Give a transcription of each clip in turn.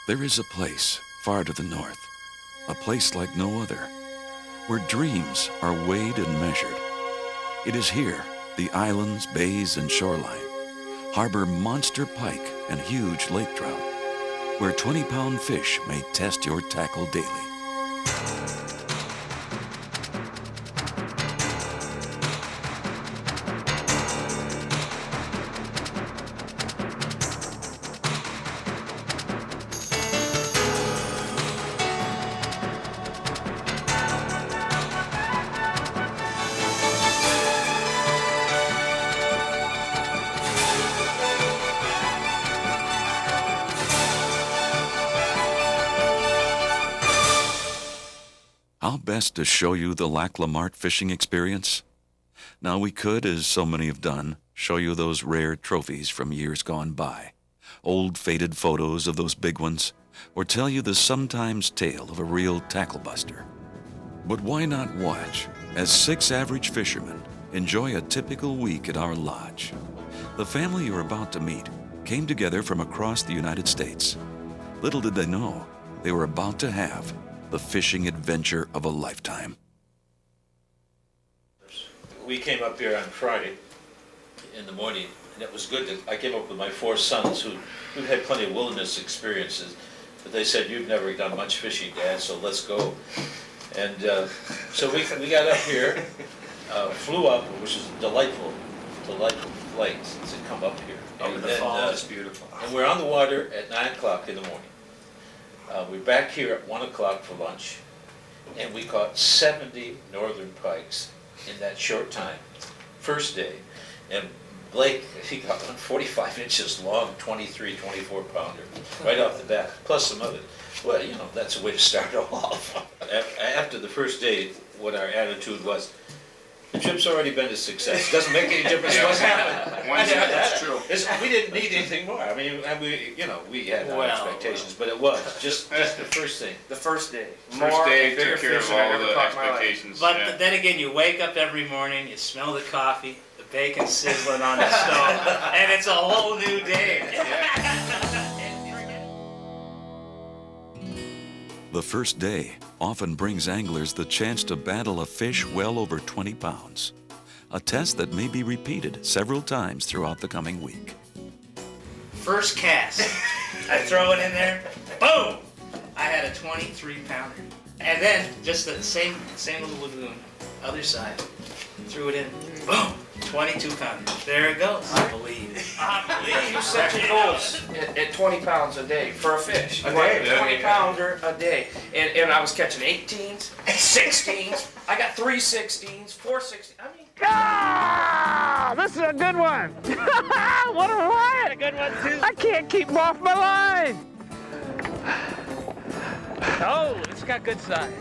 There is a place far to the north, a place like no other, where dreams are weighed and measured. It is here the islands, bays, and shoreline harbor monster pike and huge lake trout, where 20-pound fish may test your tackle daily. How best to show you the Lac La Marte fishing experience? Now we could, as so many have done, show you those rare trophies from years gone by, old faded photos of those big ones, or tell you the sometimes tale of a real tackle buster. But why not watch as 6 average fishermen enjoy a typical week at our lodge? The family you're about to meet came together from across the United States. Little did they know they were about to have the fishing adventure of a lifetime. We came up here on Friday in the morning, and it was good. I came up with my 4 sons who'd had plenty of wilderness experiences, but they said, "You've never done much fishing, Dad, so let's go." And so we got up here, flew up, which is delightful flight to come up here. And the fall is beautiful. And we're on the water at 9 o'clock in the morning. We're back here at 1 o'clock for lunch, and we caught 70 northern pikes in that short time, first day. And Blake, he got one 45 inches long, 23, 24 pounder, right off the bat, plus some other. Well, you know, that's a way to start off. After the first day, what our attitude was, the trip's already been a success. Doesn't make any difference what happened. That's true. We didn't need anything more. I mean, we had our expectations, but it was just the first thing. The first day. First day took care of all the expectations. But then again, you wake up every morning, you smell the coffee, the bacon sizzling on the stove, and it's a whole new day. The first day often brings anglers the chance to battle a fish well over 20 pounds, a test that may be repeated several times throughout the coming week. First cast, I throw it in there, boom! I had a 23-pounder. And then, just the same little lagoon, other side, threw it in, boom! 22-pounder. There it goes. I believe. You set your goals at 20 pounds a day for a fish. A day? 20 pounder a day. And I was catching 18s, 16s. I got 3 16s, 4 16s. I mean, This is a good one. What a ride. A good one, too. I can't keep him off my line. Oh, it's got good size.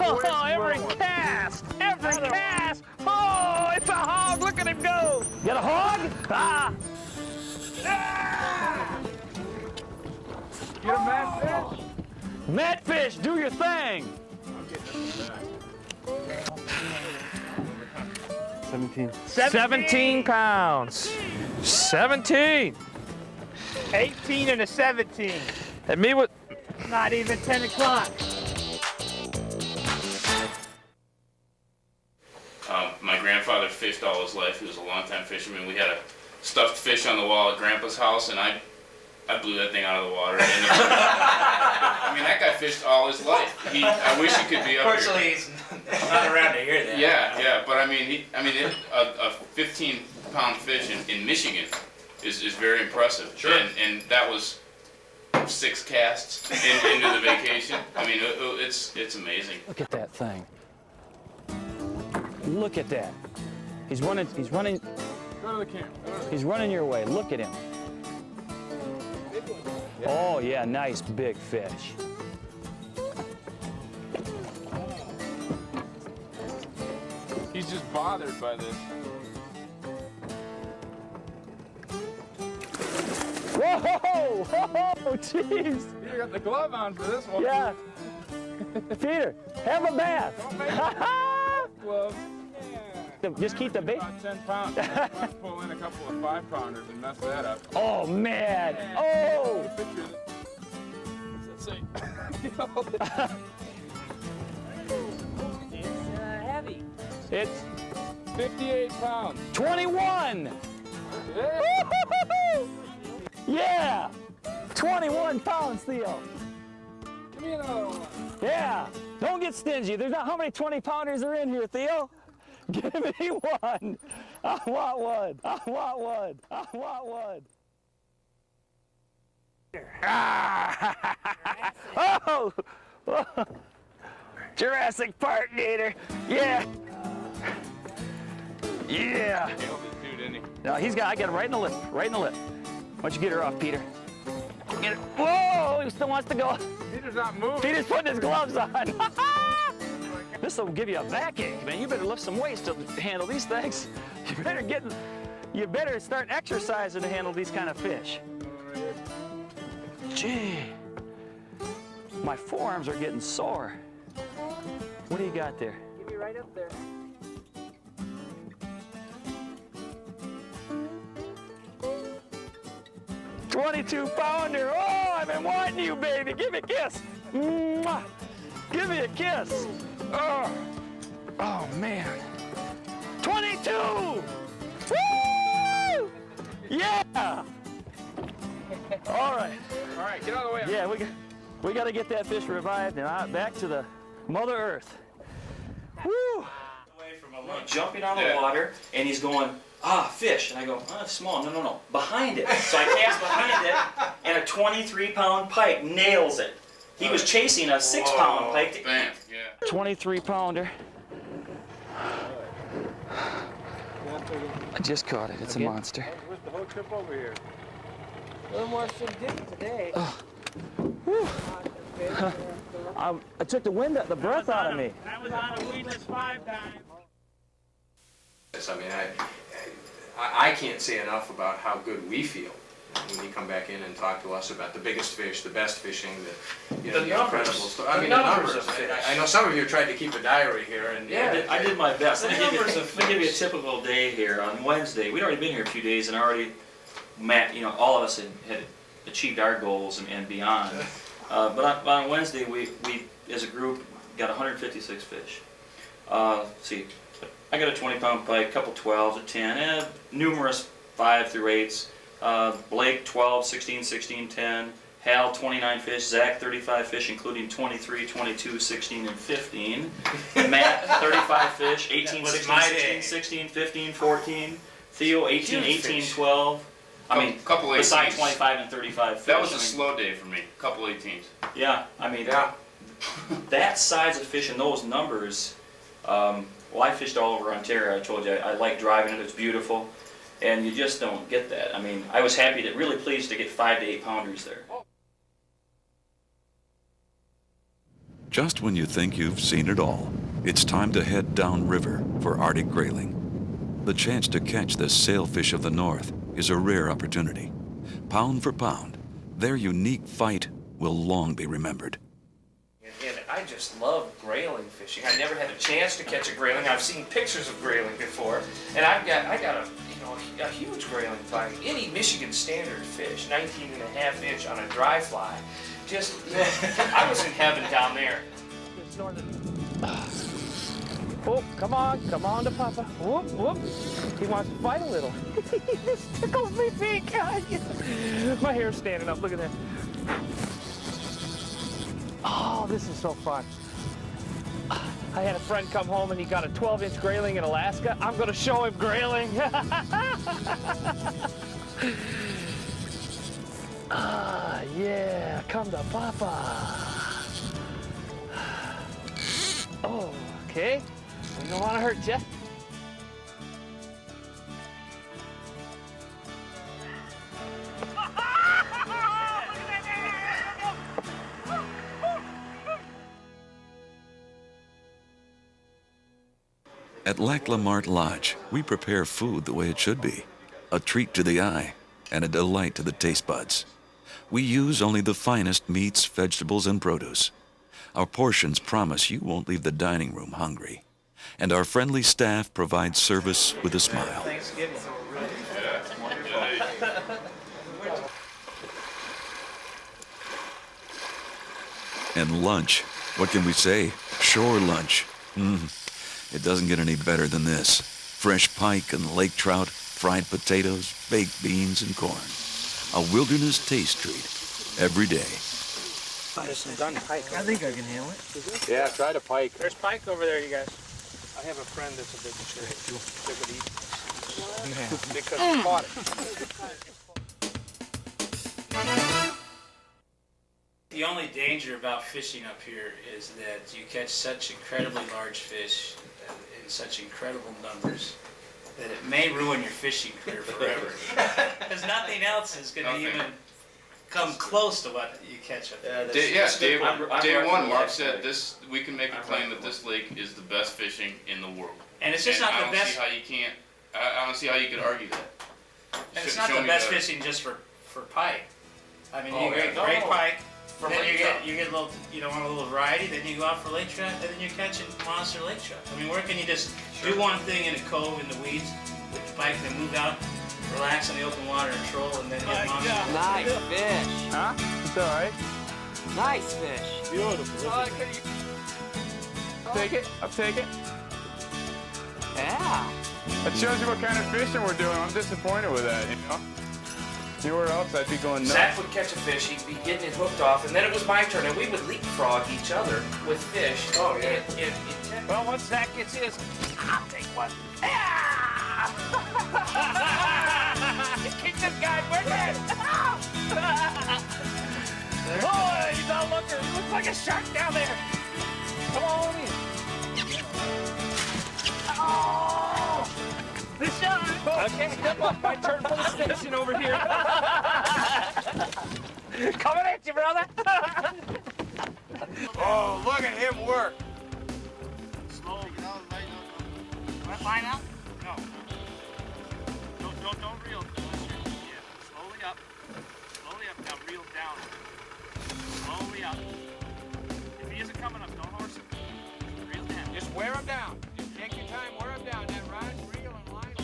Oh, every cast! Oh, it's a hog! Look at him go! Get a hog? Get a matfish? Matfish, do your thing! 17 pounds. 17. 18 and a 17. And me with... Not even 10 o'clock. My grandfather fished all his life. He was a longtime fisherman. We had a stuffed fish on the wall at Grandpa's house, and I blew that thing out of the water. I mean, that guy fished all his life. I wish he could be up here. Fortunately, he's not around to hear that. Yeah, but I mean, a 15-pound fish in Michigan is very impressive. Sure. And that was 6 casts into the vacation. I mean, it's amazing. Look at that thing. Look at that. He's running. Go to the camp. He's running your way. Look at him. Oh, yeah, nice big fish. He's just bothered by this. Whoa! Whoa! Jeez! You got the glove on for this one. Yeah. Peter, have a bath. Don't make glove. Yeah. just keep the bait. About 10 pounds. I might pull in a couple of 5-pounders and mess that up. Oh man! Oh! What's that say? It's heavy. It's 58 pounds. 21. Yeah. Yeah! 21 pounds, Theo. Give me another one. Yeah! Don't get stingy. There's not how many 20-pounders are in here, Theo. Give me one. I want one. I want one. I want one. Oh! Jurassic Park gator. Yeah. Yeah. Nailed this dude, didn't he? No, I got him right in the lip. Right in the lip. Why don't you get her off, Peter? Get it. Whoa! He still wants to go. Peter's not moving. Peter's putting his gloves on. This will give you a backache, man. You better lift some weights to handle these things. You better start exercising to handle these kind of fish. Gee, my forearms are getting sore. What do you got there? Give me right up there. $22-pounder. Oh, I've been wanting you, baby. Give me a kiss. Mwah. Give me a kiss. Oh, oh man. 22. Woo! Yeah. All right. All right, get out of the way. Yeah, we got to get that fish revived and back to the Mother Earth. Woo! Jumping on the water, and he's going, fish. And I go, small. No. Behind it. So I cast behind it, and a 23-pound pike nails it. He was chasing a 6-pound pike. Bam, yeah. 23-pounder. I just caught it. It's a monster. Where's the whole trip over here? A little more dig today. I took the wind, the breath out of me. I was on a weedless 5 times. I mean, I can't say enough about how good we feel when you come back in and talk to us about the biggest fish, the best fishing, the incredible stuff. I mean, the numbers of fish. I know some of you tried to keep a diary here, and I did my best. The Let me numbers of give you a fish. typical day here. On Wednesday, we'd already been here a few days and already, all of us had achieved our goals and beyond. But on Wednesday, we as a group got 156 fish. Let's see, I got a 20-pound pike, a couple 12s, a 10, numerous 5 through 8s. Blake 12, 16, 16, 10. Hal 29 fish. Zach 35 fish, including 23, 22, 16, and 15. Matt 35 fish, 18, 16, 16, 16, 15, 14. Theo 18, 18, 12. I mean, Couple besides 18s. 25 and 35 fish. That was I a mean, slow day for me. Couple 18s. Yeah, I mean, yeah. that size of fish and those numbers, well, I fished all over Ontario. I told you, I like driving it. It's beautiful. And you just don't get that. I mean, I was really pleased to get 5 to 8 pounders there. Just when you think you've seen it all, it's time to head downriver for Arctic grayling. The chance to catch this sailfish of the north is a rare opportunity. Pound for pound, their unique fight will long be remembered. And I just love grayling fishing. I never had a chance to catch a grayling. I've seen pictures of grayling before, and I got a huge grayling pike. Any Michigan standard fish, 19.5 inch on a dry fly. Just, I was in heaven down there. Oh, come on to Papa. Whoop, whoop. He wants to fight a little. This tickles me pink. My hair's standing up. Look at that. Oh, this is so fun. I had a friend come home and he got a 12-inch grayling in Alaska. I'm going to show him grayling. Yeah, come to Papa. Oh, okay. We don't want to hurt you. At Lac La Marte Lodge, we prepare food the way it should be. A treat to the eye and a delight to the taste buds. We use only the finest meats, vegetables, and produce. Our portions promise you won't leave the dining room hungry. and our friendly staff provides service with a smile. Thanksgiving. And lunch, what can we say? Shore lunch. It doesn't get any better than this. Fresh pike and lake trout, fried potatoes, baked beans, and corn. A wilderness taste treat every day. There's some done pike. I think I can handle it. Yeah, try to pike. There's pike over there, you guys. I have a friend that's a vegetarian. They would eat this. Because he caught it. The only danger about fishing up here is that you catch such incredibly large fish in such incredible numbers that it may ruin your fishing career forever. Because nothing else is going to even come close to what you catch up here. Day one, Mark said this. We can make a claim that this lake is the best fishing in the world. And it's just not the best. I don't see how you could argue that. And it's not the best fishing just for pike. I mean, you get great pike. Then you get a little, you don't want a little variety. Then you go out for lake trout, and then you're catching monster lake trout. I mean, where can you just do one thing in a cove in the weeds with the pike, then move out, relax in the open water and troll, and then get monster? Nice fish. Huh? It's all right. Nice fish. Beautiful. Take it. I'll take it. Yeah. That shows you what kind of fishing we're doing. I'm disappointed with that, you know? Anywhere else, I'd be going nuts. Zach would catch a fish, he'd be getting it hooked off, and then it was my turn, and we would leapfrog each other with fish. Oh, yeah. Well, once Zach gets his, I'll take one. Keep this guy wicked! Oh, he's all looking. He looks like a shark down there. Come on in. Oh! This shot. Okay, step up. My turn for the station over here. Coming at you, brother. Oh, look at him work. Slow. Want to line out? No. Don't reel. Yeah. Slowly up. Slowly up. Now reel down. Slowly up. If he isn't coming up, don't horse him. Reel down. Just wear him down. Just take your time, wear him down. That rod's reel and line.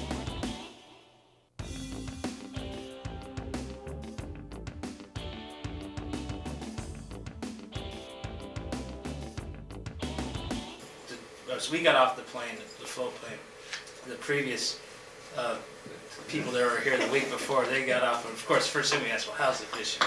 As we got off the plane, the float plane, the previous people that were here the week before, they got off, and of course, first thing we asked, well, how's the fishing?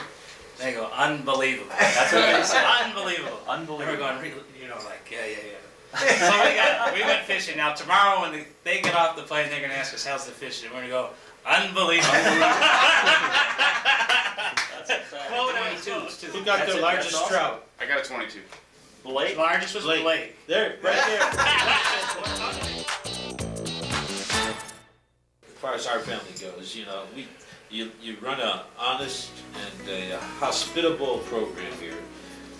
They go, unbelievable. That's what they said, unbelievable. Unbelievable. And we're going, you know, like, yeah. So we went fishing. Now, tomorrow when they get off the plane, they're going to ask us, how's the fishing? And we're going to go, unbelievable. Who got the largest trout? I got a 22. Blake? Largest was Blake. There, right there. As far as our family goes, you know, you run an honest and a hospitable program here,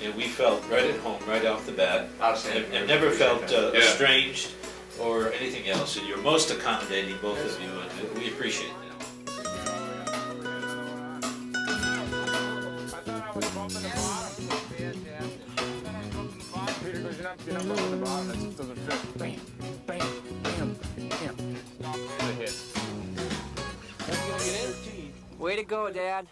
and we felt right at home right off the bat, and never felt estranged or anything else. And you're most accommodating, both of you, and we appreciate that. I thought I was bumping the bottom. Peter goes, you're not bumping the bottom. That just doesn't fit. Bam, bam, bam, bam. The hit. Way to go, Dad.